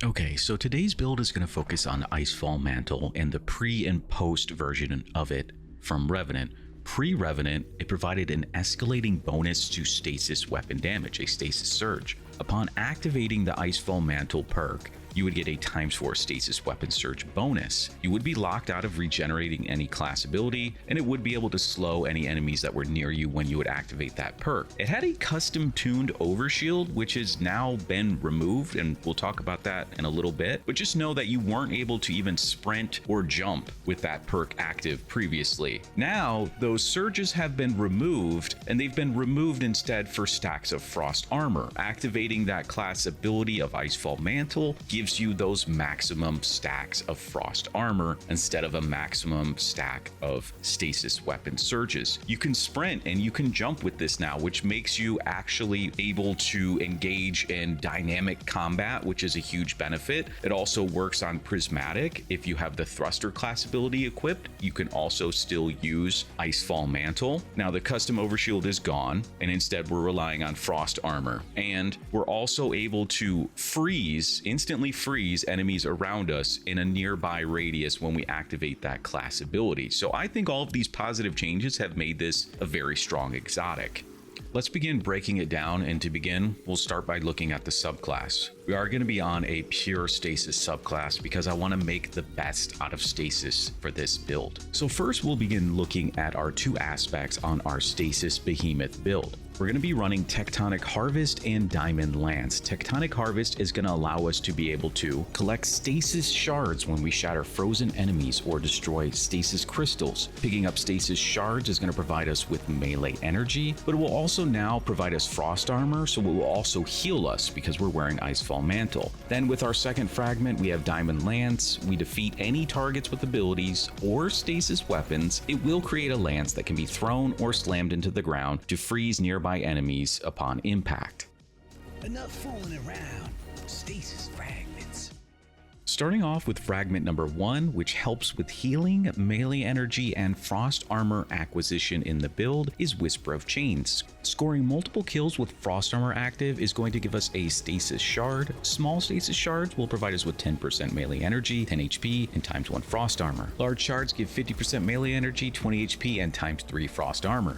Okay, so today's build is going to focus on Icefall Mantle and the pre and post version of it from Revenant. Pre-Revenant, it provided an escalating bonus to stasis weapon damage, a stasis surge. Upon activating the Icefall Mantle perk, you would get a ×4 stasis weapon surge bonus. You would be locked out of regenerating any class ability, and it would be able to slow any enemies that were near you when you would activate that perk. It had a custom tuned overshield, which has now been removed, and we'll talk about that in a little bit, but just know that you weren't able to even sprint or jump with that perk active previously. Now, those surges have been removed, and they've been removed instead for stacks of frost armor. Activating that class ability of Icefall Mantle gives you those maximum stacks of frost armor instead of a maximum stack of stasis weapon surges. You can sprint and you can jump with this now, which makes you actually able to engage in dynamic combat, which is a huge benefit. It also works on prismatic. If you have the thruster class ability equipped, you can also still use Icefall Mantle. Now the custom overshield is gone, and instead we're relying on frost armor, and we're also able to instantly freeze enemies around us in a nearby radius when we activate that class ability. So I think all of these positive changes have made this a very strong exotic. Let's begin breaking it down, and to begin, we'll start by looking at the subclass. We are going to be on a pure stasis subclass because I want to make the best out of stasis for this build. So first we'll begin looking at our two aspects on our stasis behemoth build. We're going to be running Tectonic Harvest and Diamond Lance. Tectonic Harvest is going to allow us to be able to collect stasis shards when we shatter frozen enemies or destroy stasis crystals. Picking up stasis shards is going to provide us with melee energy, but it will also now provide us frost armor, so it will also heal us because we're wearing Icefall Mantle. Then with our second fragment, we have Diamond Lance. We defeat any targets with abilities or stasis weapons. It will create a lance that can be thrown or slammed into the ground to freeze nearby enemies upon impact. Enough fooling around. Stasis fragments. Starting off with fragment number 1, which helps with healing, melee energy, and frost armor acquisition in the build, is Whisper of Chains. Scoring multiple kills with frost armor active is going to give us a stasis shard. Small stasis shards will provide us with 10% melee energy, 10 HP, and ×1 frost armor. Large shards give 50% melee energy, 20 HP, and ×3 frost armor.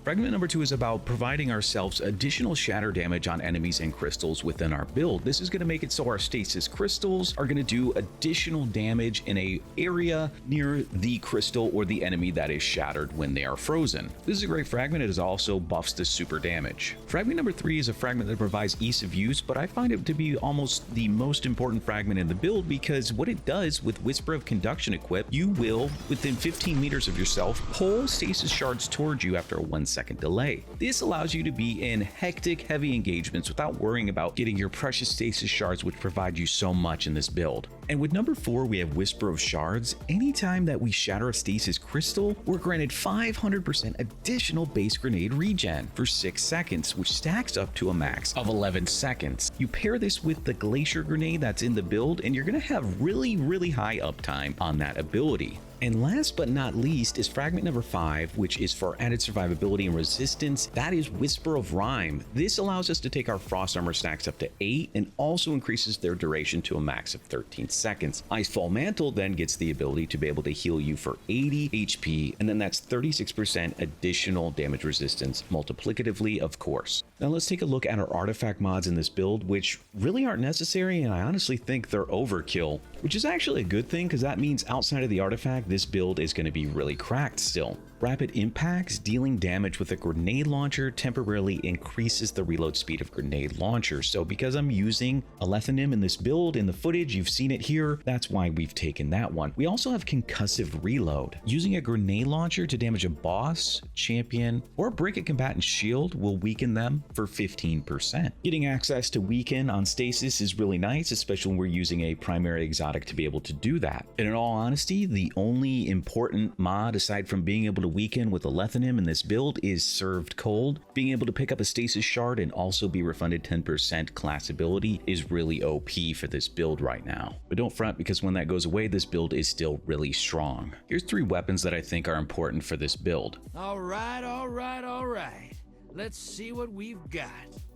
Fragment number 2 is about providing ourselves additional shatter damage on enemies and crystals within our build. This is going to make it so our stasis crystals are going to do additional damage in an area near the crystal or the enemy that is shattered when they are frozen. This is a great fragment. It also buffs the super damage. Fragment number 3 is a fragment that provides ease of use, but I find it to be almost the most important fragment in the build because what it does with Whisper of Conduction equipped, you will, within 15 meters of yourself, pull stasis shards towards you after a 1-second delay. This allows you to be in hectic, heavy engagements without worrying about getting your precious stasis shards, which provide you so much in this build. And with number 4, we have Whisper of Shards. Anytime that we shatter a stasis crystal, we're granted 500% additional base grenade regen for 6 seconds, which stacks up to a max of 11 seconds. You pair this with the Glacier grenade that's in the build, and you're going to have really high uptime on that ability. And last but not least is fragment number 5, which is for added survivability and resistance. That is Whisper of Rime. This allows us to take our frost armor stacks up to 8 and also increases their duration to a max of 13 seconds. Icefall Mantle then gets the ability to be able to heal you for 80 HP, and then that's 36% additional damage resistance, multiplicatively, of course. Now let's take a look at our artifact mods in this build, which really aren't necessary, and I honestly think they're overkill, which is actually a good thing because that means outside of the artifact, this build is going to be really cracked still. Rapid impacts. Dealing damage with a grenade launcher temporarily increases the reload speed of grenade launchers. So because I'm using Alethanim in this build, in the footage, you've seen it here, that's why we've taken that one. We also have concussive reload. Using a grenade launcher to damage a boss, champion, or break a combatant's shield will weaken them for 15%. Getting access to weaken on stasis is really nice, especially when we're using a primary exotic to be able to do that. And in all honesty, the only important mod aside from being able to weaken with Alethanim in this build is Served Cold. Being able to pick up a stasis shard and also be refunded 10% class ability is really OP for this build right now. But don't fret, because when that goes away, this build is still really strong. Here's 3 weapons that I think are important for this build. All right. Let's see what we've got.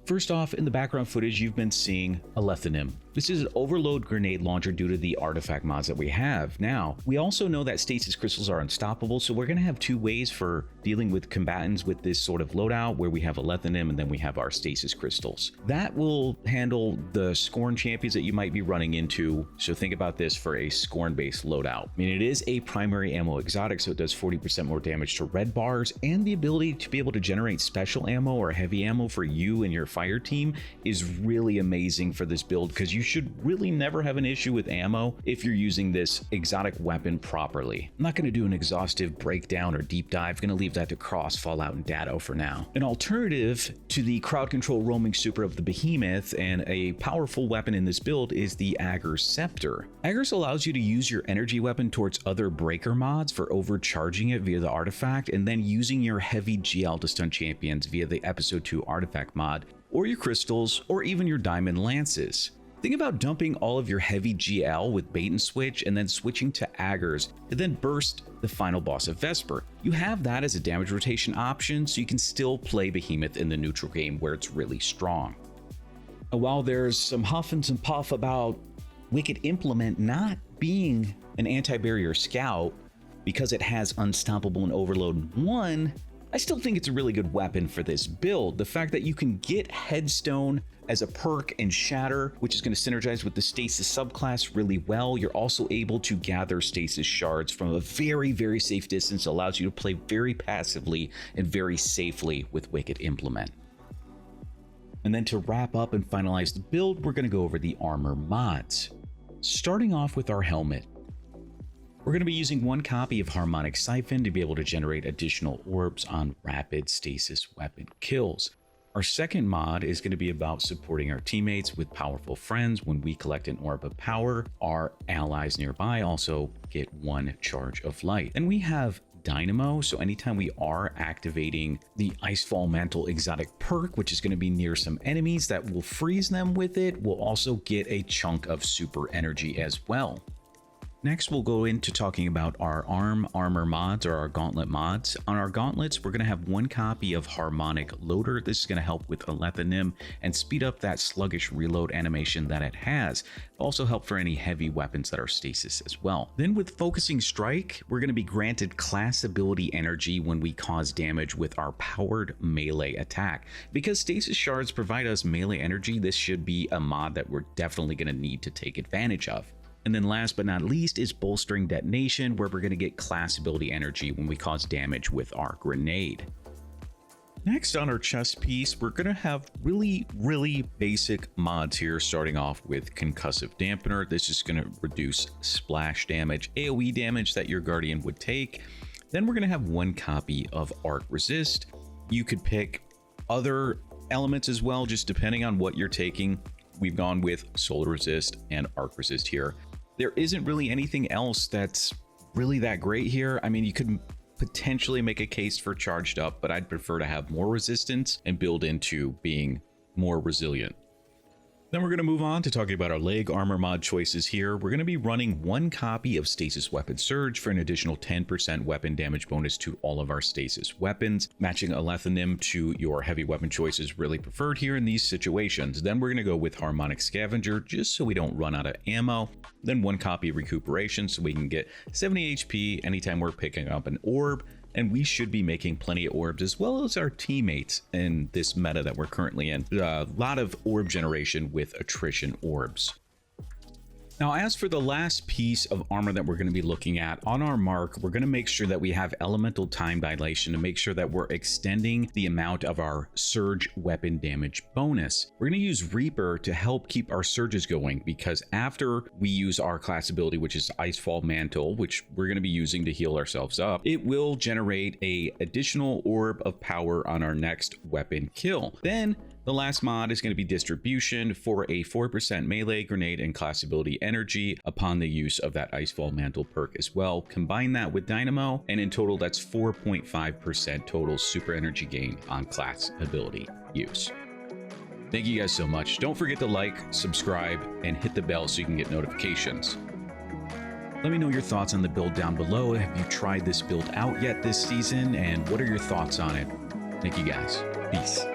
First off, in the background footage, you've been seeing a Lethanim. This is an overload grenade launcher due to the artifact mods that we have. Now, we also know that stasis crystals are unstoppable, so we're going to have two ways for dealing with combatants with this sort of loadout, where we have a Lethanim and then we have our stasis crystals. That will handle the Scorn champions that you might be running into, so think about this for a Scorn-based loadout. I mean, it is a primary ammo exotic, so it does 40% more damage to red bars, and the ability to be able to generate special ammo or heavy ammo for you and your fire team is really amazing for this build, because you should really never have an issue with ammo if you're using this exotic weapon properly. I'm not going to do an exhaustive breakdown or deep dive, going to leave that to Cross, Fallout, and Datto for now. An alternative to the crowd control roaming super of the Behemoth and a powerful weapon in this build is the Agger's Scepter. Agger's allows you to use your energy weapon towards other breaker mods for overcharging it via the artifact, and then using your heavy GL to stun champions via the episode 2 artifact mod, or your crystals, or even your diamond lances. Think about dumping all of your heavy GL with bait and switch, and then switching to Aggers to then burst the final boss of Vesper. You have that as a damage rotation option, so you can still play Behemoth in the neutral game where it's really strong. While there's some huff and some puff about Wicked Implement not being an anti-barrier scout because it has Unstoppable and Overload 1, I still think it's a really good weapon for this build. The fact that you can get Headstone as a perk and Shatter, which is going to synergize with the Stasis subclass really well. You're also able to gather Stasis shards from a very, very safe distance. It allows you to play very passively and very safely with Wicked Implement. And then to wrap up and finalize the build, we're going to go over the armor mods. Starting off with our helmet. We're going to be using one copy of Harmonic Siphon to be able to generate additional orbs on rapid stasis weapon kills. Our second mod is going to be about supporting our teammates with powerful friends. When we collect an orb of power, our allies nearby also get one charge of light. Then we have Dynamo, so anytime we are activating the Icefall Mantle exotic perk, which is going to be near some enemies that will freeze them with it, we'll also get a chunk of super energy as well. Next, we'll go into talking about our armor mods, or our gauntlet mods. On our gauntlets, we're going to have one copy of Harmonic Loader. This is going to help with Lethanim and speed up that sluggish reload animation that it has. Also help for any heavy weapons that are stasis as well. Then with Focusing Strike, we're going to be granted class ability energy when we cause damage with our powered melee attack. Because stasis shards provide us melee energy, this should be a mod that we're definitely going to need to take advantage of. And then last but not least is Bolstering Detonation, where we're going to get class ability energy when we cause damage with our grenade. Next on our chest piece, we're going to have really basic mods here, starting off with Concussive Dampener. This is going to reduce splash damage, AoE damage that your Guardian would take. Then we're going to have one copy of Arc Resist. You could pick other elements as well, just depending on what you're taking. We've gone with Solar Resist and Arc Resist here. There isn't really anything else that's really that great here. I mean, you could potentially make a case for Charged Up, but I'd prefer to have more resistance and build into being more resilient. Then we're going to move on to talking about our leg armor mod choices here. We're going to be running one copy of Stasis Weapon Surge for an additional 10% weapon damage bonus to all of our Stasis weapons. Matching a Lethanim to your heavy weapon choice is really preferred here in these situations. Then we're going to go with Harmonic Scavenger, just so we don't run out of ammo. Then one copy of Recuperation, so we can get 70 HP anytime we're picking up an orb. And we should be making plenty of orbs, as well as our teammates in this meta that we're currently in. A lot of orb generation with attrition orbs. Now, as for the last piece of armor that we're going to be looking at, on our mark, we're going to make sure that we have elemental time dilation to make sure that we're extending the amount of our surge weapon damage bonus. We're going to use Reaper to help keep our surges going, because after we use our class ability, which is Icefall Mantle, which we're going to be using to heal ourselves up, it will generate an additional orb of power on our next weapon kill. Then the last mod is going to be Distribution for a 4% melee, grenade, and class ability energy upon the use of that Icefall Mantle perk as well. Combine that with Dynamo, and in total, that's 4.5% total super energy gain on class ability use. Thank you guys so much. Don't forget to like, subscribe, and hit the bell so you can get notifications. Let me know your thoughts on the build down below. Have you tried this build out yet this season, and what are your thoughts on it? Thank you guys. Peace.